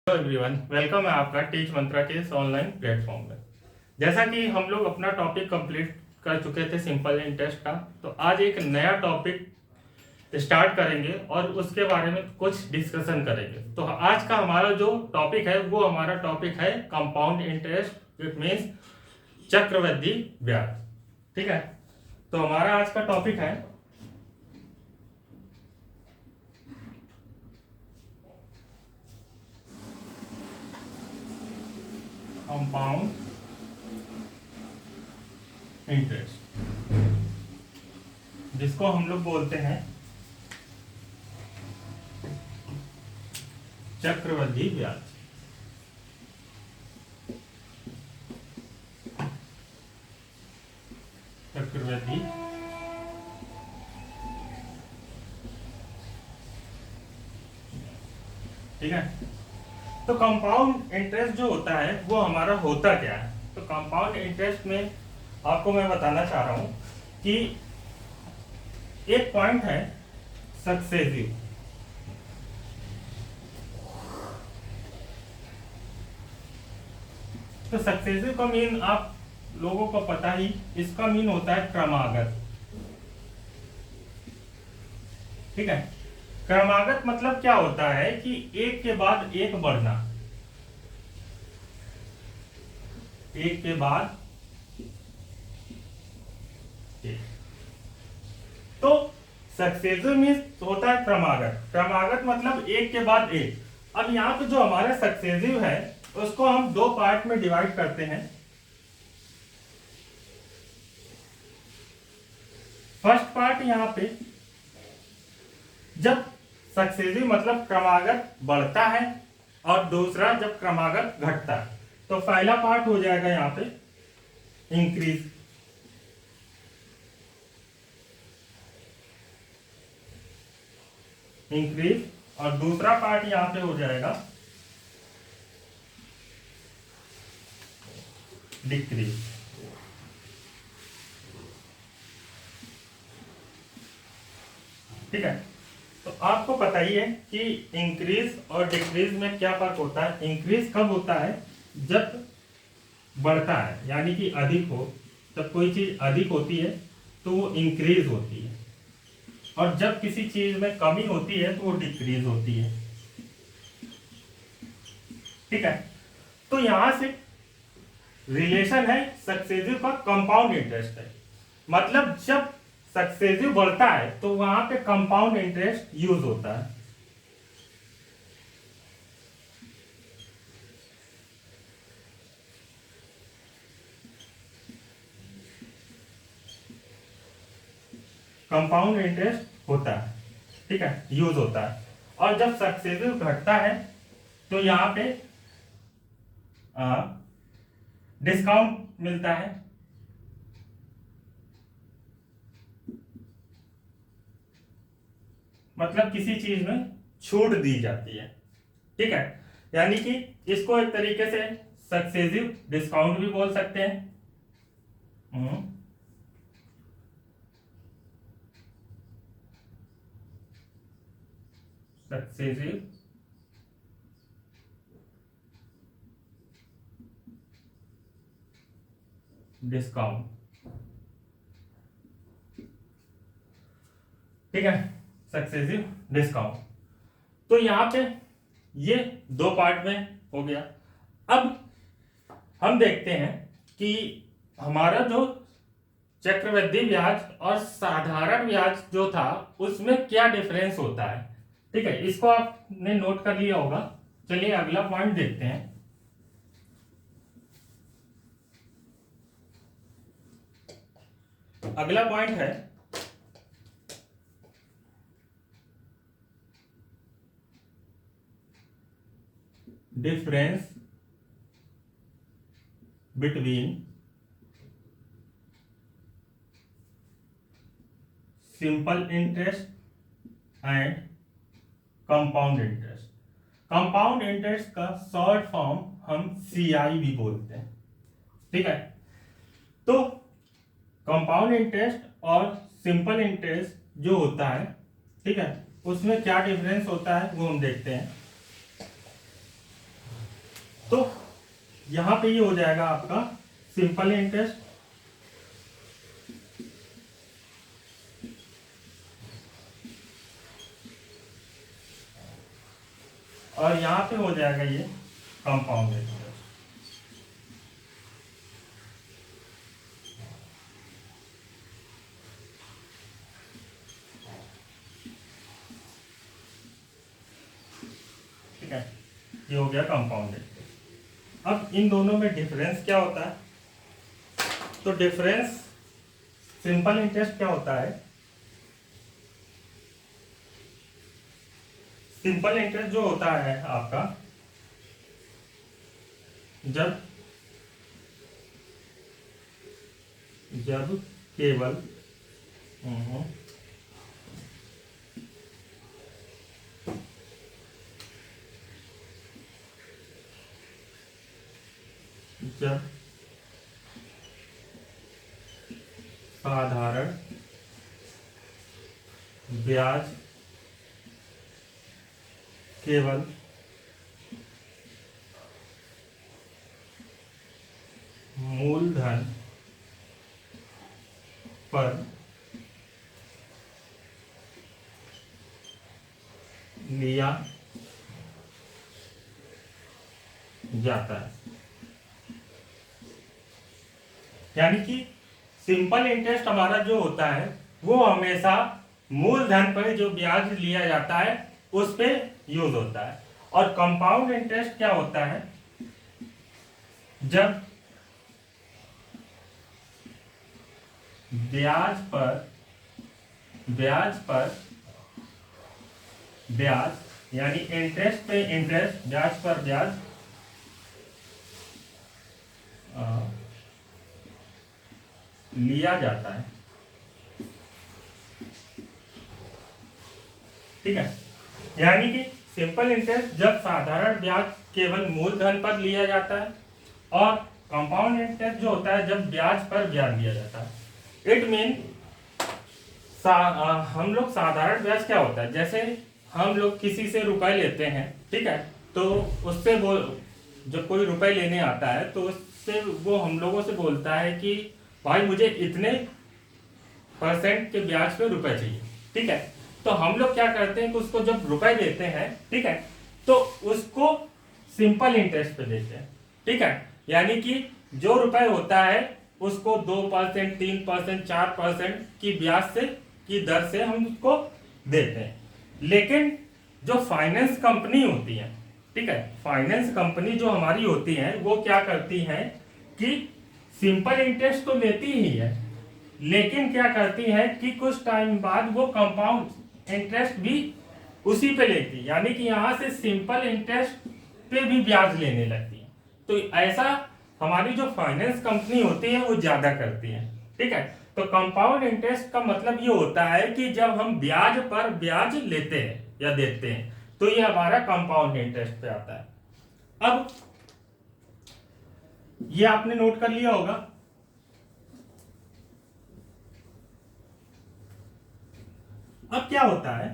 Hello everyone, welcome है आपका teach मंत्रा के इस ऑनलाइन प्लेटफॉर्म में। जैसा कि हम लोग अपना टॉपिक कंप्लीट कर चुके थे सिंपल इंटरेस्ट का, तो आज एक नया टॉपिक स्टार्ट करेंगे और उसके बारे में कुछ डिस्कशन करेंगे। तो आज का हमारा जो टॉपिक है वो हमारा टॉपिक है कंपाउंड इंटरेस्ट, इट मीन्स चक्रवृद्धि ब्याज। ठीक है, तो हमारा आज का टॉपिक है कंपाउंड इंटरेस्ट, जिसको हम लोग बोलते हैं चक्रवृद्धि ब्याज। चक्रवृद्धि ठीक है। तो कंपाउंड इंटरेस्ट जो होता है वो हमारा होता क्या है? तो कंपाउंड इंटरेस्ट में आपको मैं बताना चाह रहा हूं कि एक पॉइंट है सक्सेसिव। तो सक्सेसिव का मीन आप लोगों को पता ही, इसका मीन होता है क्रमागत। ठीक है, क्रमागत मतलब क्या होता है कि एक के बाद एक बढ़ना, एक के बाद एक। तो सक्सेसिव मीन्स होता है क्रमागत। क्रमागत मतलब एक के बाद एक। अब यहां पे जो हमारा सक्सेसिव है उसको हम दो पार्ट में डिवाइड करते हैं। फर्स्ट पार्ट यहां पे जब सक्सेसिव मतलब क्रमागत बढ़ता है और दूसरा जब क्रमागत घटता है। तो पहला पार्ट हो जाएगा यहां पे इंक्रीज, इंक्रीज, और दूसरा पार्ट यहां पे हो जाएगा डिक्रीज। ठीक है, तो आपको पता ही है कि इंक्रीज और डिक्रीज में क्या फर्क होता है। इंक्रीज कब होता है? जब बढ़ता है, यानी कि अधिक हो। जब कोई चीज अधिक होती है तो वो इंक्रीज होती है, और जब किसी चीज में कमी होती है तो वो डिक्रीज होती है। ठीक है, तो यहां से रिलेशन है सक्सेसिव का कंपाउंड इंटरेस्ट है। मतलब जब सक्सेसिव बढ़ता है तो वहां पे कंपाउंड इंटरेस्ट यूज होता है। कंपाउंड इंटरेस्ट होता है, ठीक है, यूज होता है। और जब सक्सेसिव घटता है तो यहां पे डिस्काउंट मिलता है। मतलब किसी चीज में छूट दी जाती है। ठीक है, यानी कि इसको एक तरीके से सक्सेसिव डिस्काउंट भी बोल सकते हैं। सक्सेसिव डिस्काउंट, ठीक है, सक्सेसिव डिस्काउंट। तो यहां पे ये दो पार्ट में हो गया। अब हम देखते हैं कि हमारा जो चक्रवृद्धि ब्याज और साधारण ब्याज जो था उसमें क्या डिफरेंस होता है। ठीक है, इसको आपने नोट कर लिया होगा। चलिए अगला पॉइंट देखते हैं। अगला पॉइंट है difference between simple interest and compound interest. Compound interest का शॉर्ट फॉर्म हम सीआई भी बोलते हैं। ठीक है, तो कंपाउंड इंटरेस्ट और सिंपल इंटरेस्ट जो होता है, ठीक है, उसमें क्या डिफरेंस होता है वो हम देखते हैं। तो यहां पे ये हो जाएगा आपका सिंपल इंटरेस्ट, और यहां पे हो जाएगा ये कंपाउंड इंटरेस्ट। ठीक है, ये हो गया कंपाउंड इंटरेस्ट। अब इन दोनों में डिफरेंस क्या होता है? तो डिफरेंस सिंपल इंटरेस्ट क्या होता है? सिंपल इंटरेस्ट जो होता है आपका, जब जब केवल जब साधारण ब्याज केवल मूलधन पर लिया जाता है। यानी कि सिंपल इंटरेस्ट हमारा जो होता है वो हमेशा मूलधन पर जो ब्याज लिया जाता है उस पे यूज होता है। और कंपाउंड इंटरेस्ट क्या होता है? जब ब्याज पर ब्याज यानी इंटरेस्ट पे इंटरेस्ट, ब्याज पर ब्याज लिया जाता है। ठीक है, यानी कि सिंपल इंटरेस्ट जब साधारण ब्याज केवल मूलधन पर लिया जाता है, और कंपाउंड इंटरेस्ट जो होता है जब ब्याज पर ब्याज लिया जाता है। इट मीन हम लोग साधारण ब्याज क्या होता है, जैसे हम लोग किसी से रुपए लेते हैं, ठीक है, तो उससे वो जब कोई रुपए लेने आता है तो उससे वो हम लोगों से बोलता है कि भाई मुझे इतने % के ब्याज पे रुपए चाहिए। ठीक है, तो हम लोग क्या करते हैं कि उसको जब रुपए देते हैं, ठीक है, तो उसको सिंपल इंटरेस्ट पे देते हैं। ठीक है, यानी कि जो रुपए होता है उसको 2%, 3%, 4% की ब्याज से की दर से हम उसको देते हैं। लेकिन जो फाइनेंस कंपनी होती है, ठीक है, फाइनेंस कंपनी जो हमारी होती है वो क्या करती है कि सिंपल इंटरेस्ट तो लेती ही है, लेकिन क्या करती है कि कुछ टाइम बाद वो कंपाउंड इंटरेस्ट भी उसी पे लेती है, यानी कि यहां से सिंपल इंटरेस्ट पे भी ब्याज लेने लगती है। तो ऐसा हमारी जो फाइनेंस कंपनी होती है वो ज्यादा करती है। ठीक है, तो कंपाउंड इंटरेस्ट का मतलब ये होता है कि जब हम ब्याज पर ब्याज लेते हैं या देते हैं तो ये हमारा कंपाउंड इंटरेस्ट पे आता है। अब ये आपने नोट कर लिया होगा। अब क्या होता है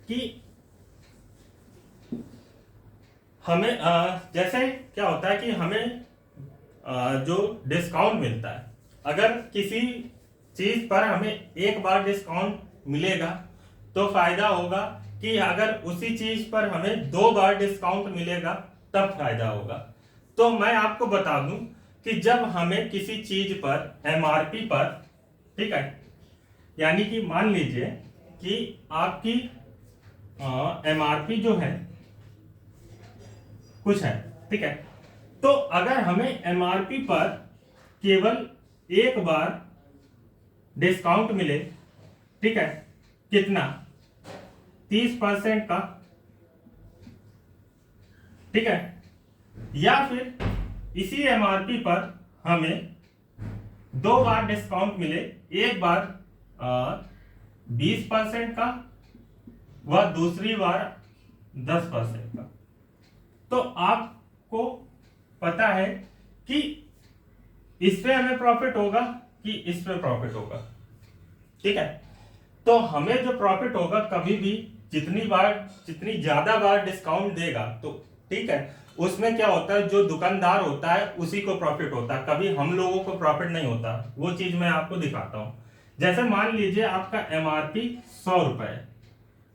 कि हमें जैसे क्या होता है कि हमें जो डिस्काउंट मिलता है, अगर किसी चीज पर हमें एक बार डिस्काउंट मिलेगा तो फायदा होगा कि अगर उसी चीज पर हमें 2 बार डिस्काउंट मिलेगा तब फायदा होगा। तो मैं आपको बता दूं कि जब हमें किसी चीज पर एमआरपी पर, ठीक है, यानी कि मान लीजिए कि आपकी एमआरपी जो है कुछ है, ठीक है, तो अगर हमें एमआरपी पर केवल एक बार डिस्काउंट मिले, ठीक है, कितना, 30% का, ठीक है, या फिर इसी एमआरपी पर हमें 2 बार डिस्काउंट मिले, एक बार 20% का व दूसरी बार 10% का, तो आपको पता है कि इस पे हमें प्रॉफिट होगा कि इस पे प्रॉफिट होगा। ठीक है, तो हमें जो प्रॉफिट होगा कभी भी जितनी ज्यादा बार डिस्काउंट देगा तो ठीक है। उसमें क्या होता है, जो दुकानदार होता है उसी को प्रॉफिट होता है, कभी हम लोगों को प्रॉफिट नहीं होता। वो चीज मैं आपको दिखाता हूं। जैसे मान लीजिए आपका एमआरपी 100 रुपए है,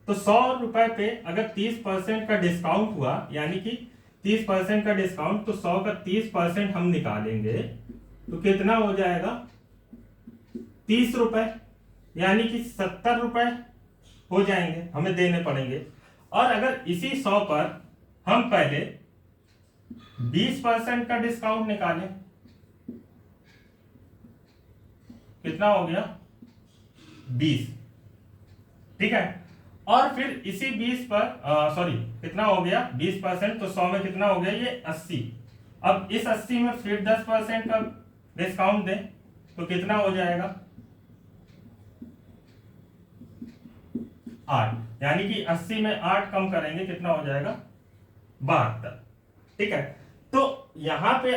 तो 100 रुपए पे अगर 30% का डिस्काउंट हुआ, यानी कि 30% का डिस्काउंट, तो 100 का 30% हम निकालेंगे तो कितना हो जाएगा, 30 रुपए, यानी कि 70 रुपए हो जाएंगे, हमें देने पड़ेंगे। और अगर इसी 100 पर हम पहले 20% का डिस्काउंट निकालें, कितना हो गया, 20, ठीक है। और फिर इसी 20 पर सॉरी कितना हो गया 20%, तो 100 में कितना हो गया, ये 80। अब इस 80 में फिर 10% का डिस्काउंट दें तो कितना हो जाएगा, 8, यानी कि 80 में 8 कम करेंगे कितना हो जाएगा, 72, ठीक है। तो यहां पे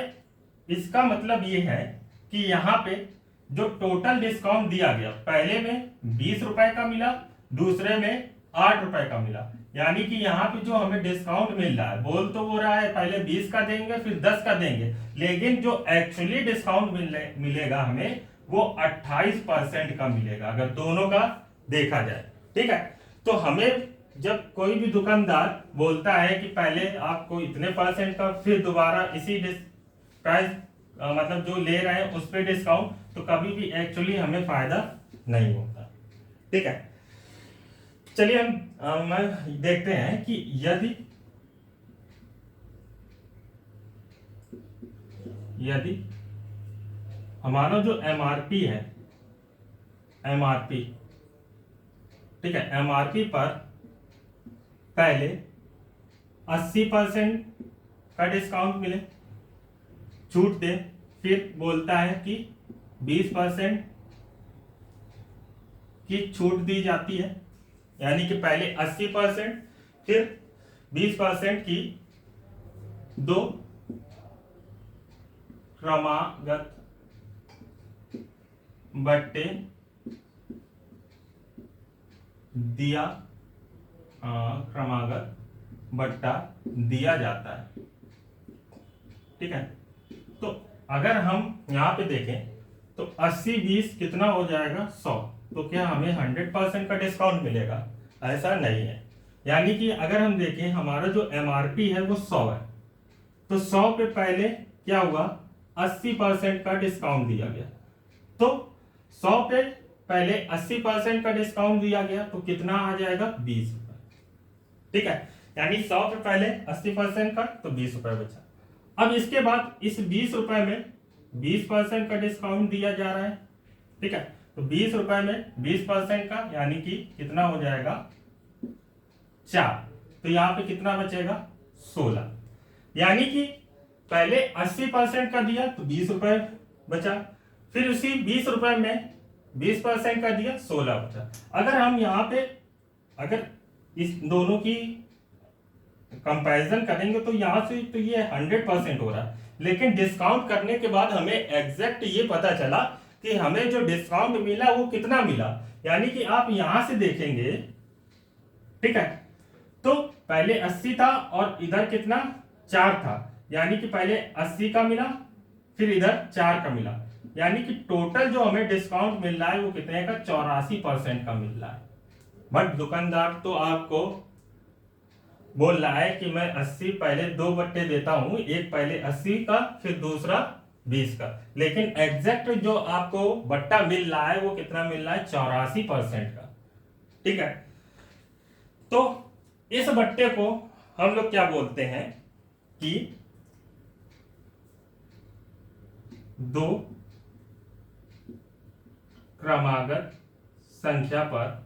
इसका मतलब ये है कि यहां पे जो टोटल डिस्काउंट दिया गया, पहले में 20 रुपए का मिला, दूसरे में 8 रुपए का मिला, यानी कि यहाँ पे जो हमें डिस्काउंट मिल रहा है, बोल तो वो रहा है पहले 20 का देंगे फिर 10 का देंगे, लेकिन जो एक्चुअली डिस्काउंट मिलेगा हमें वो 28% का मिलेगा, अगर दोनों का देखा जाए, ठीक है। तो हमें जब कोई भी दुकानदार बोलता है कि पहले आपको इतने परसेंट का, फिर दोबारा इसी प्राइस मतलब जो ले रहे हैं उस पर डिस्काउंट, तो कभी भी एक्चुअली हमें फायदा नहीं होता, ठीक है। चलिए हम देखते हैं कि यदि हमारा जो एमआरपी है, एमआरपी, ठीक है, एमआरपी पर पहले 80% का डिस्काउंट मिले, छूट दे, फिर बोलता है कि 20% की छूट दी जाती है, यानी कि पहले 80%, फिर 20% की दो क्रमागत बट्टे दिया, क्रमागत बट्टा दिया जाता है, ठीक है। तो अगर हम यहां पे देखें तो 80-20 कितना हो जाएगा, 100, तो क्या हमें 100% का डिस्काउंट मिलेगा, ऐसा नहीं है। यानी कि अगर हम देखें हमारा जो एमआरपी है वो 100 है, तो 100 पे पहले क्या हुआ, 80% का डिस्काउंट दिया गया, तो 100 पे पहले 80% का डिस्काउंट दिया गया, तो कितना आ जाएगा, 20 रुपए, ठीक है। यानी 100 पे पहले 80% का, तो 20 रुपए बचा। अब इसके बाद इस 20 रुपए में 20% का डिस्काउंट दिया जा रहा है, ठीक है, तो 20 रुपए में 20% का, यानी कि कितना हो जाएगा, 4, तो यहां पे कितना बचेगा, 16, यानी कि पहले 80% का दिया तो 20 रुपए बचा, फिर उसी 20 रुपए में 20% का दिया, 16 बचा। अगर हम यहाँ पे अगर इस दोनों की कंपैरिजन करेंगे तो यहां से तो ये 100% हो रहा है, लेकिन डिस्काउंट करने के बाद हमें एग्जैक्ट ये पता चला कि हमें जो डिस्काउंट मिला वो कितना मिला, यानी कि आप यहां से देखेंगे, ठीक है, तो पहले 80 था और इधर कितना, 4 था, यानी कि पहले 80 का मिला, फिर इधर 4 का मिला, यानी कि टोटल जो हमें डिस्काउंट मिल रहा है वो कितने का, 84% का मिल रहा है। बट दुकानदार तो आपको बोल रहा है कि मैं 80 पहले 2 बट्टे देता हूं, एक पहले 80 का फिर दूसरा 20 का, लेकिन एग्जैक्ट जो आपको बट्टा मिल रहा है वो कितना मिल रहा है, 84% का, ठीक है। तो इस बट्टे को हम लोग क्या बोलते हैं कि 2 क्रमागत संख्या पर,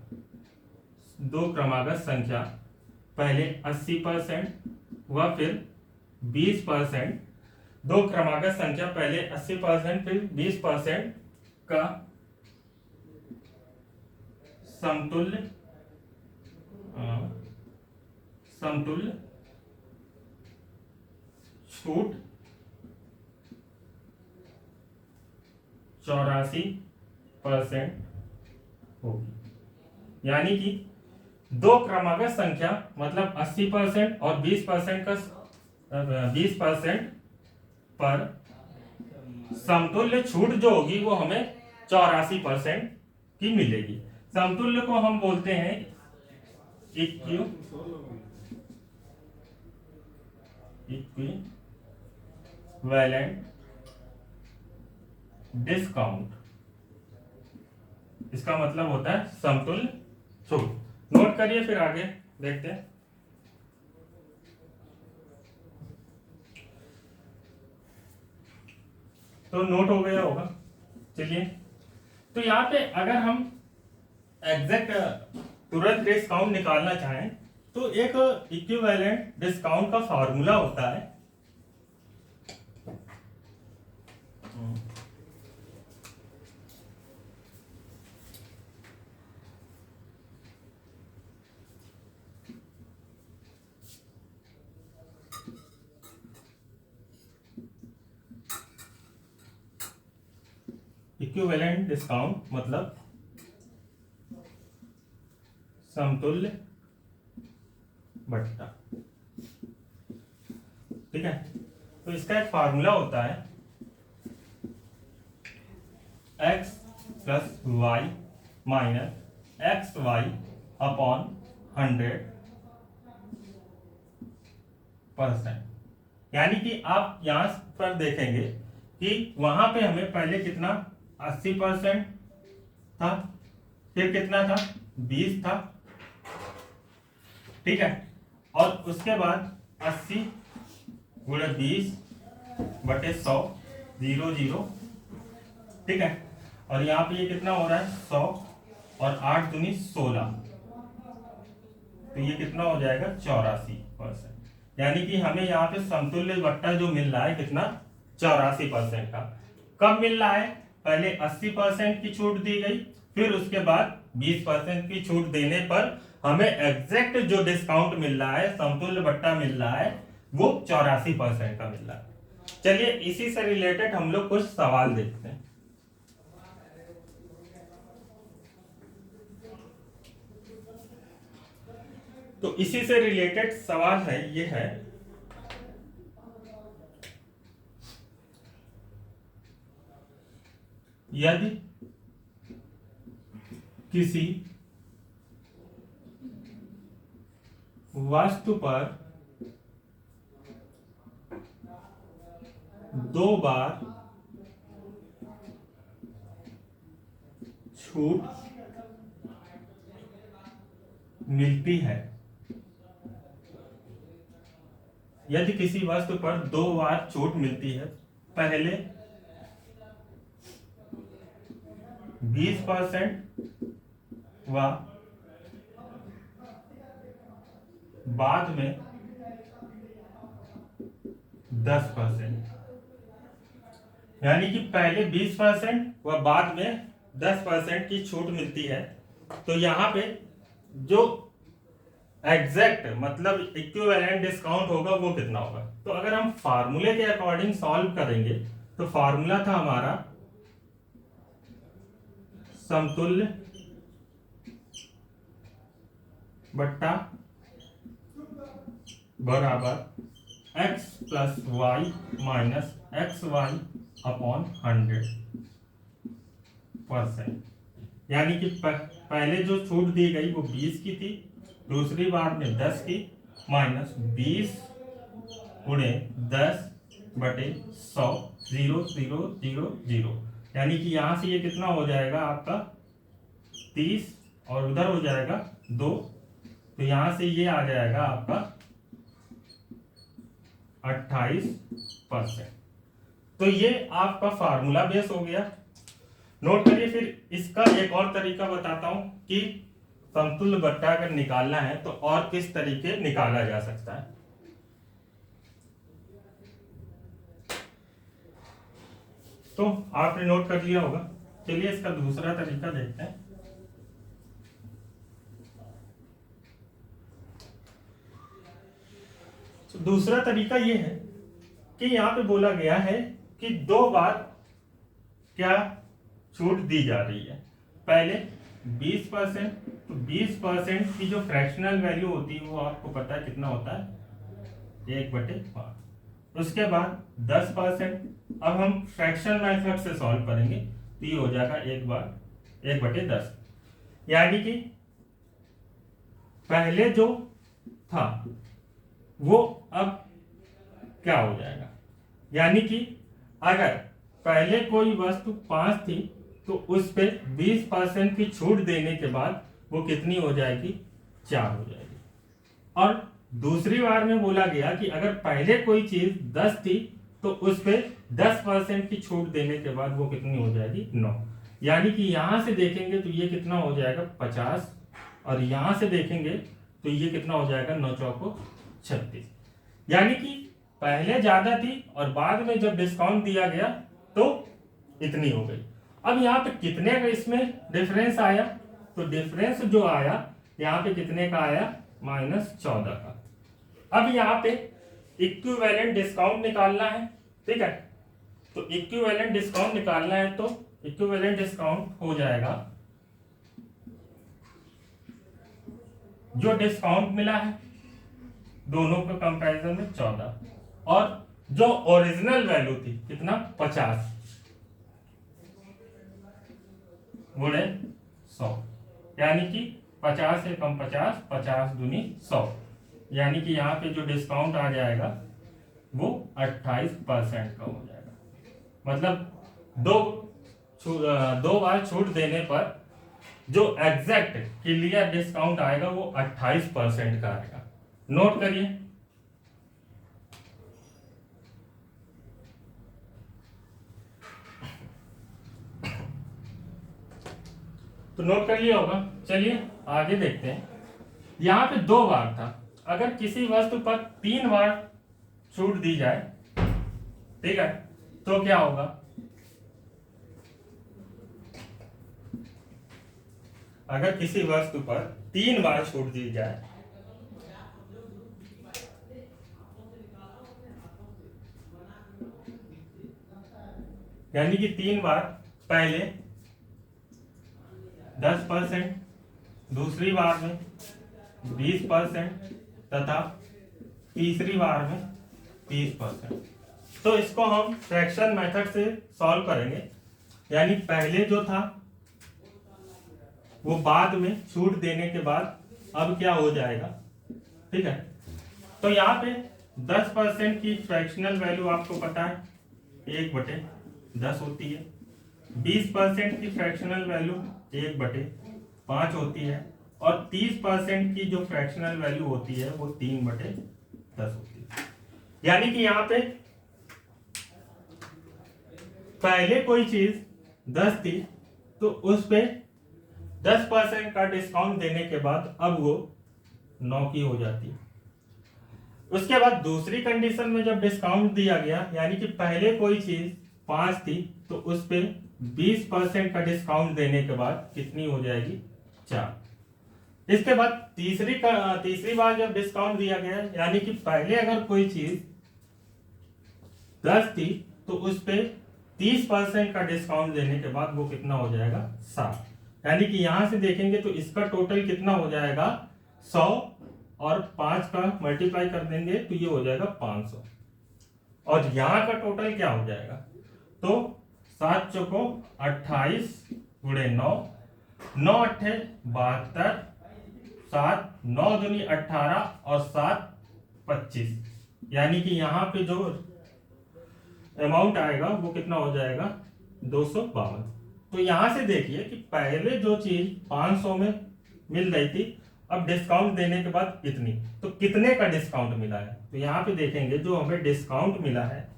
2 क्रमागत संख्या पहले 80% व फिर 20%, 2 क्रमागत संख्या पहले 80% फिर 20% का समतुल्य छूट 84% होगी, यानी कि 2 क्रमागत संख्या मतलब 80% और 20% का 20% पर समतुल्य छूट जो होगी वो हमें 84% की मिलेगी। समतुल्य को हम बोलते हैं इक्विवेलेंट डिस्काउंट। इसका मतलब होता है समतुल्य छूट। नोट करिए, फिर आगे देखते हैं। तो नोट हो गया होगा। चलिए, तो यहाँ पे अगर हम एग्जैक्ट तुरंत डिस्काउंट निकालना चाहें तो एक इक्विवेलेंट डिस्काउंट का फॉर्मूला होता है। इक्विवेलेंट डिस्काउंट मतलब समतुल्य बट्टा। ठीक है, तो इसका एक फार्मूला होता है x plus Y minus X Y upon 100%। यानी कि आप यहां पर देखेंगे कि वहां पे हमें पहले कितना 80% था, फिर कितना था 20 था। ठीक है, और उसके बाद 80 गुणे 20 बटे 100 0 0। ठीक है, और यहाँ पे ये कितना हो रहा है 100 और 8 दूनी 16, तो ये कितना हो जाएगा 84%। यानी कि हमें यहाँ पे समतुल्य बट्टा जो मिल रहा है कितना 84% का। कब मिल रहा है? पहले 80% की छूट दी गई, फिर उसके बाद 20% की छूट देने पर हमें एग्जैक्ट जो डिस्काउंट मिल रहा है, समतुल्य बट्टा मिल रहा है, वो 84% का मिल रहा है। चलिए, इसी से रिलेटेड हम लोग कुछ सवाल देखते हैं। तो इसी से रिलेटेड सवाल है, ये है यदि किसी वस्तु पर 2 बार छूट मिलती है, यदि किसी वस्तु पर 2 बार छूट मिलती है, पहले 20% व बाद में 10%। यानी कि पहले 20% व बाद में 10% की छूट मिलती है, तो यहां पे जो एग्जैक्ट मतलब इक्विवेलेंट डिस्काउंट होगा वो कितना होगा। तो अगर हम फार्मूले के अकॉर्डिंग सॉल्व करेंगे तो फार्मूला था हमारा समतुल्य बट्टा बराबर x plus Y minus X Y upon 100%। यानी कि पहले जो छूट दी गई वो 20 की थी, दूसरी बार में 10 की, माइनस 20 गुणे 10 बटे 100 0 0 0 0। यानी कि यहां से ये कितना हो जाएगा आपका 30 और उधर हो जाएगा 2, तो यहां से ये आ जाएगा आपका 28%। तो ये आपका फार्मूला बेस हो गया। नोट करिए, फिर इसका एक और तरीका बताता हूं कि समतुल्य बट्टा अगर निकालना है तो और किस तरीके निकाला जा सकता है। तो आपने नोट कर लिया होगा। चलिए, इसका दूसरा तरीका देखते हैं। तो दूसरा तरीका यह है कि यहां पे बोला गया है कि 2 बार क्या छूट दी जा रही है। पहले 20%, तो 20% की जो फ्रैक्शनल वैल्यू होती है वो आपको पता है कितना होता है 1/5। उसके बाद 10%। अब हम फ्रैक्शन मेथड से सॉल्व करेंगे तो ये हो जाएगा 1/10, यानी कि पहले जो था वो अब क्या हो जाएगा, यानी कि अगर पहले कोई वस्तु 5 थी तो उस पे 20% की छूट देने के बाद वो कितनी हो जाएगी, 4 हो जाएगी। और दूसरी बार में बोला गया कि अगर पहले कोई चीज 10 थी तो उस पे 10% की छूट देने के बाद वो कितनी हो जाएगी, 9। यानी कि यहां से देखेंगे तो ये कितना हो जाएगा, 50, और यहां से देखेंगे तो ये कितना हो जाएगा, 9 चौको 36। यानी कि पहले ज्यादा थी और बाद में जब डिस्काउंट दिया गया तो इतनी हो गई। अब यहाँ पे कितने का इसमें डिफरेंस आया, तो डिफरेंस जो आया यहाँ पे कितने का आया, -14 का। अब यहाँ पे इक्विवेलेंट डिस्काउंट निकालना है, ठीक है। तो इक्विवेलेंट डिस्काउंट निकालना है तो इक्विवेलेंट डिस्काउंट हो जाएगा, जो डिस्काउंट मिला है दोनों के कंपैरिजन में 14, और जो ओरिजिनल वैल्यू थी कितना, 50 गुणे 100, यानी कि 50 से कम 50, 50 दूनी 100, यानी कि यहाँ पे जो डिस्काउंट आ जाएगा वो 28% का हो जाएगा। मतलब दो बार छूट देने पर जो एग्जैक्ट क्लियर डिस्काउंट आएगा वो 28% का आएगा। नोट करिए, तो नोट कर लिया होगा। चलिए आगे देखते हैं। यहां पे 2 बार था, अगर किसी वस्तु पर 3 बार छूट दी जाए, ठीक है, तो क्या होगा, अगर किसी वस्तु पर 3 बार छूट दी जाए, यानी कि 3 बार, पहले 10%, दूसरी बार में 20% तथा तीसरी बार में 30%। तो इसको हम फ्रैक्शन मेथड से सॉल्व करेंगे, यानी पहले जो था वो बाद में छूट देने के बाद अब क्या हो जाएगा, ठीक है। तो यहाँ पे 10% की फ्रैक्शनल वैल्यू आपको पता है 1/10 होती है, 20% की फ्रैक्शनल वैल्यू 1/5 होती है, और 30% की जो फ्रैक्शनल वैल्यू होती है वो 3/10 होती है। यानी कि यहाँ पे पहले कोई चीज 10 थी तो उस पे 10% का डिस्काउंट देने के बाद अब वो 9 की हो जाती है। उसके बाद दूसरी कंडीशन में जब डिस्काउंट दिया गया, यानी कि पहले कोई चीज 5 थी तो उस पे 20% का डिस्काउंट देने के बाद कितनी हो जाएगी, 4। इसके बाद तीसरी बार जब डिस्काउंट दिया गया, यानी कि पहले अगर कोई चीज 10 थी तो उस पे 30% का डिस्काउंट देने के बाद वो कितना हो जाएगा, 7। यानी कि यहां से देखेंगे तो इसका टोटल कितना हो जाएगा, 100, और 5 का मल्टीप्लाई कर देंगे तो ये हो जाएगा 500, और यहां का टोटल क्या हो जाएगा, तो 7 चौको 28 गुणे 9, 9 अट्ठे 72, 7 9 दूनी 18 और 7 25, यानी कि यहाँ पे जो अमाउंट आएगा वो कितना हो जाएगा, 252। तो यहां से देखिए कि पहले जो चीज 500 में मिल रही थी, अब डिस्काउंट देने के बाद इतनी, तो कितने का डिस्काउंट मिला है, तो यहां पे देखेंगे जो हमें डिस्काउंट मिला है,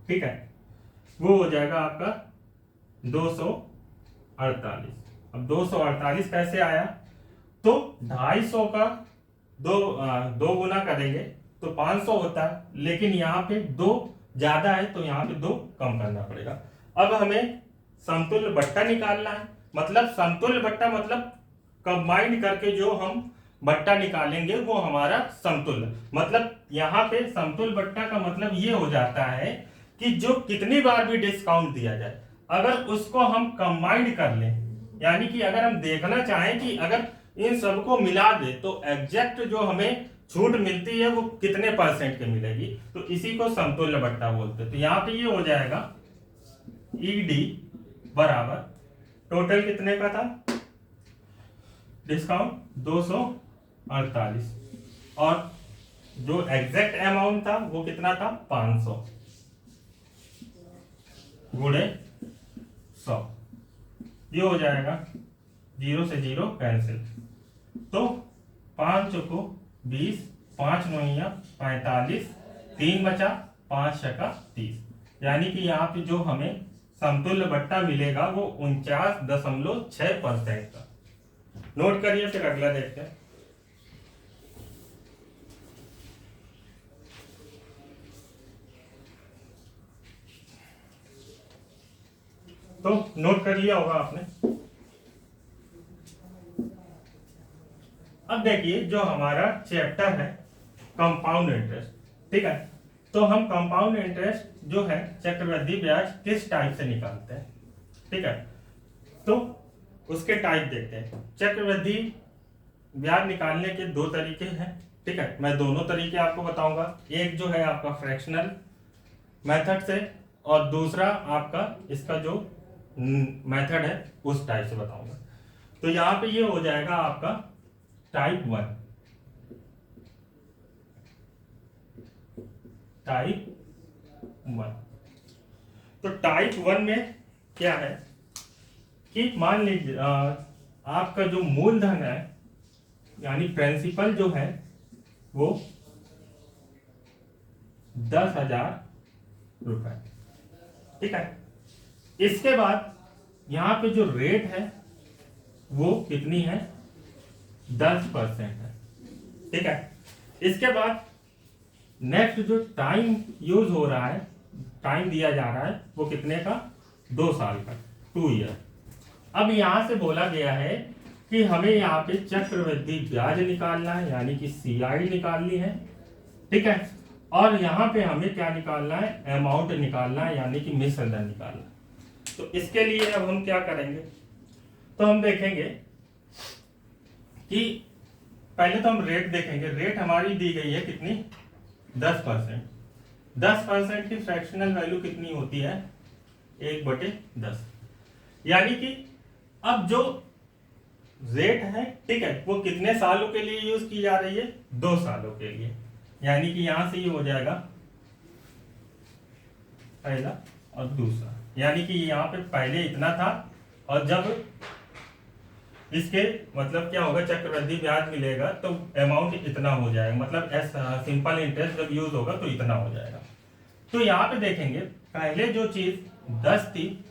ठीक है, वो हो जाएगा आपका 248। अब 248 कैसे आया, तो 250 का दो गुना करेंगे तो 500 होता है, लेकिन यहाँ पे 2 ज्यादा है तो यहाँ पे 2 कम करना पड़ेगा। अब हमें समतुल्य बट्टा निकालना है, मतलब समतुल्य बट्टा मतलब कंबाइंड करके जो हम बट्टा निकालेंगे वो हमारा समतुल्य, मतलब यहाँ पे समतुल्य बट्टा का मतलब ये हो जाता है कि जो कितनी बार भी डिस्काउंट दिया जाए अगर उसको हम कंबाइंड कर लें, यानी कि अगर हम देखना चाहें कि अगर इन सबको मिला दे तो एग्जैक्ट जो हमें छूट मिलती है वो कितने परसेंट की मिलेगी, तो इसी को समतुल्य बट्टा बोलते हैं। तो यहाँ पे ये हो जाएगा ईडी बराबर टोटल कितने का था, डिस्काउंट 248, और जो एग्जैक्ट अमाउंट था वो कितना था 500 गुणे 100, ये हो जाएगा 0 से 0 कैंसिल, तो 5 चौको 20, 5 नौया 45, 3 बचा, 5 छका 30, यानी कि यहाँ पे जो हमें समतुल्य बट्टा मिलेगा वो 49.6% का। नोट करिए, फिर अगला देखते हैं। तो नोट कर लिया होगा आपने। अब देखिए जो हमारा चैप्टर है कंपाउंड इंटरेस्ट, ठीक है, तो हम कंपाउंड इंटरेस्ट जो है चक्रवृद्धि ब्याज किस टाइप से निकालते हैं, ठीक है, तो उसके टाइप देखते हैं। चक्रवृद्धि ब्याज निकालने के दो तरीके हैं, ठीक है, मैं दोनों तरीके आपको बताऊंगा। एक जो है आपका फ्रैक्शनल मेथड से, और दूसरा आपका इसका जो मेथड है उस टाइप से बताऊंगा। तो यहाँ पे ये हो जाएगा आपका टाइप 1। तो टाइप 1 में क्या है कि मान लीजिए आपका जो मूलधन है यानी प्रिंसिपल जो है वो 10,000 रुपए, ठीक है। इसके बाद यहाँ पे जो रेट है वो कितनी है 10% है, ठीक है। इसके बाद नेक्स्ट जो टाइम यूज हो रहा है, टाइम दिया जा रहा है वो कितने का 2 साल का, 2 ईयर। अब यहां से बोला गया है कि हमें यहाँ पे चक्रवृद्धि ब्याज निकालना है यानी कि सीआई निकालनी है, ठीक है, और यहाँ पे हमें क्या निकालना है अमाउंट निकालना है यानी कि मिश्र दर निकालना है। तो इसके लिए अब हम क्या करेंगे, तो हम देखेंगे कि पहले तो हम रेट देखेंगे। रेट हमारी दी गई है कितनी 10%। 10% की फ्रैक्शनल वैल्यू कितनी होती है 1/10, यानी कि अब जो रेट है, ठीक है, वो कितने सालों के लिए यूज की जा रही है 2 सालों के लिए, यानी कि यहां से ये हो जाएगा पहला और दूसरा, यानी कि यहाँ पे पहले इतना था और जब इसके मतलब क्या होगा चक्रवृद्धि ब्याज मिलेगा तो अमाउंट इतना हो जाएगा, मतलब सिंपल इंटरेस्ट जब यूज होगा तो इतना हो जाएगा। तो यहाँ पे देखेंगे पहले जो चीज 10 थी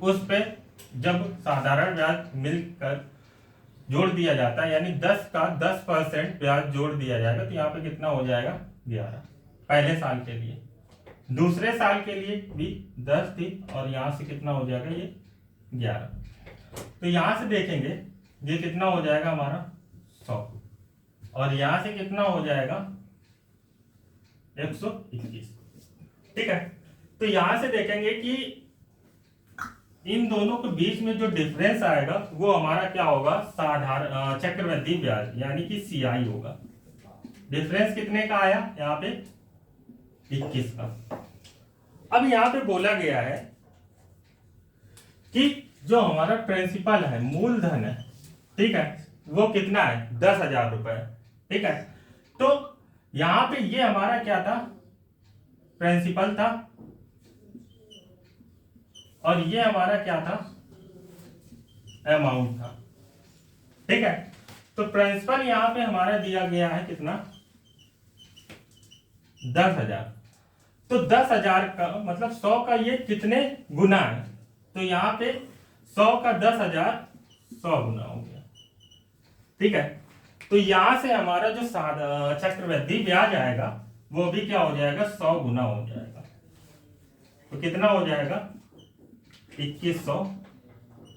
उस पे जब साधारण ब्याज मिलकर जोड़ दिया जाता है यानी 10 का 10% ब्याज जोड़ दिया जाएगा, तो यहाँ पे कितना हो जाएगा 11 पहले साल के लिए। दूसरे साल के लिए भी 10 थी और यहां से कितना हो जाएगा ये 11। तो यहां से देखेंगे ये कितना हो जाएगा हमारा 100 और यहां से कितना हो जाएगा 121, ठीक है। तो यहां से देखेंगे कि इन दोनों के बीच में जो डिफरेंस आएगा वो हमारा क्या होगा साधारण चक्रवृद्धि ब्याज यानी कि सीआई होगा। डिफरेंस कितने का आया यहाँ पे 21 का। अब यहां पे बोला गया है कि जो हमारा प्रिंसिपल है मूलधन है, ठीक है, वो कितना है 10,000 रुपए, ठीक है। तो यहां पे ये हमारा क्या था प्रिंसिपल था और ये हमारा क्या था अमाउंट था, ठीक है। तो प्रिंसिपल यहां पे हमारा दिया गया है कितना 10,000। तो 10,000 का मतलब 100 का ये कितने गुना है, तो यहाँ पे 100 का 10,000 100 गुना हो गया, ठीक है। तो यहां से हमारा जो चक्रवृद्धि ब्याज आएगा वो भी क्या हो जाएगा 100 गुना हो जाएगा, तो कितना हो जाएगा 2100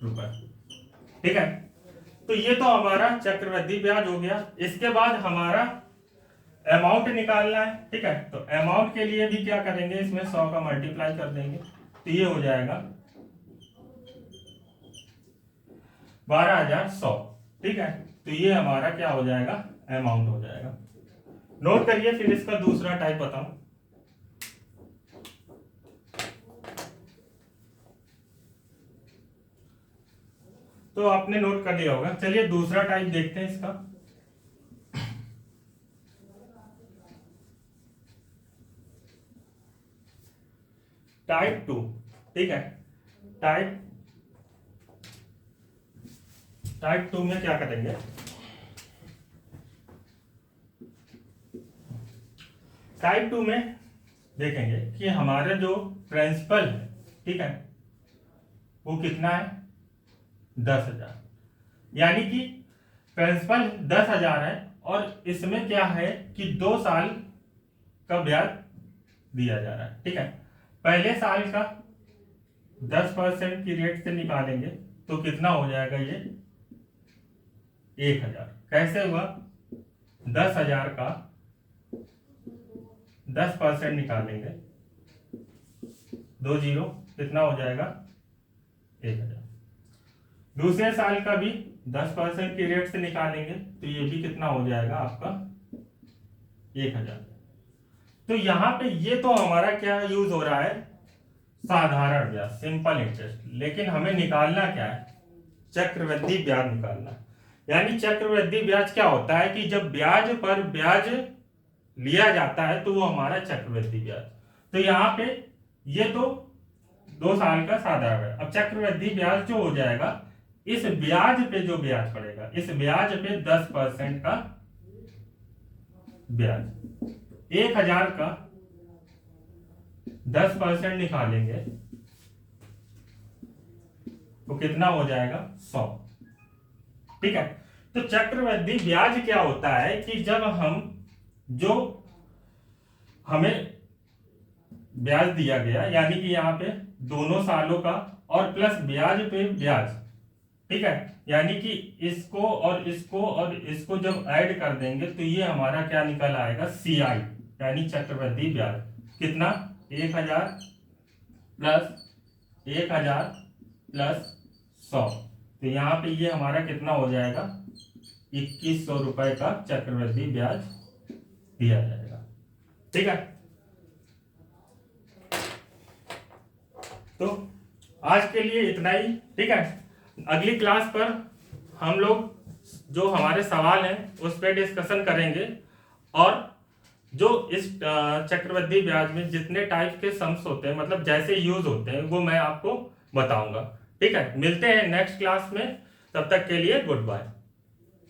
रुपए, ठीक है। तो ये तो हमारा चक्रवृद्धि ब्याज हो गया। इसके बाद हमारा अमाउंट निकालना है, ठीक है। तो अमाउंट के लिए भी क्या करेंगे इसमें 100 का मल्टीप्लाई कर देंगे, तो ये हो जाएगा 12,100, ठीक है। तो ये हमारा क्या हो जाएगा अमाउंट हो जाएगा। नोट करिए, फिर इसका दूसरा टाइप बताऊं। तो आपने नोट कर लिया होगा। चलिए दूसरा टाइप देखते हैं इसका। टाइप 2, ठीक है। टाइप 2 में क्या करेंगे, टाइप 2 में देखेंगे कि हमारा जो प्रिंसिपल है, ठीक है, वो कितना है, 10,000। यानी कि प्रिंसिपल 10,000 है और इसमें क्या है कि 2 साल का ब्याज दिया जा रहा है, ठीक है। पहले साल का 10% की रेट से निकालेंगे तो कितना हो जाएगा, ये 1,000। कैसे हुआ, 10,000 का 10% निकालेंगे, 2 जीरो, कितना हो जाएगा, 1,000। दूसरे साल का भी 10% की रेट से निकालेंगे तो ये भी कितना हो जाएगा आपका, 1,000। तो यहाँ पे ये तो हमारा क्या यूज हो रहा है, साधारण ब्याज, सिंपल इंटरेस्ट। लेकिन हमें निकालना क्या है, चक्रवृद्धि ब्याज निकालना है। यानी चक्रवृद्धि ब्याज क्या होता है कि जब ब्याज पर ब्याज लिया जाता है तो वो हमारा चक्रवृद्धि ब्याज। तो यहाँ पे ये तो 2 साल का साधारण है। अब चक्रवृद्धि ब्याज जो हो जाएगा, इस ब्याज पे जो ब्याज पड़ेगा, इस ब्याज पे 10% का ब्याज, 1,000 का 10% निकालेंगे तो कितना हो जाएगा, 100, ठीक है। तो चक्रवृद्धि ब्याज क्या होता है कि जब हम जो हमें ब्याज दिया गया, यानी कि यहाँ पे दोनों सालों का और प्लस ब्याज पे ब्याज, ठीक है, यानी कि इसको और इसको जब ऐड कर देंगे तो ये हमारा क्या निकल आएगा, CI, यानी चक्रवृद्धि ब्याज। कितना, 1,000 प्लस 1,000 प्लस 100। तो यहाँ पे ये हमारा कितना हो जाएगा, 2,100 रुपए का चक्रवृद्धि ब्याज दिया जाएगा, ठीक है। तो आज के लिए इतना ही, ठीक है। अगली क्लास पर हम लोग जो हमारे सवाल हैं उस पर डिस्कशन करेंगे और जो इस चक्रवृद्धि ब्याज में जितने टाइप के सम्स होते हैं, मतलब जैसे यूज होते हैं, वो मैं आपको बताऊंगा, ठीक है। मिलते हैं नेक्स्ट क्लास में, तब तक के लिए गुड बाय।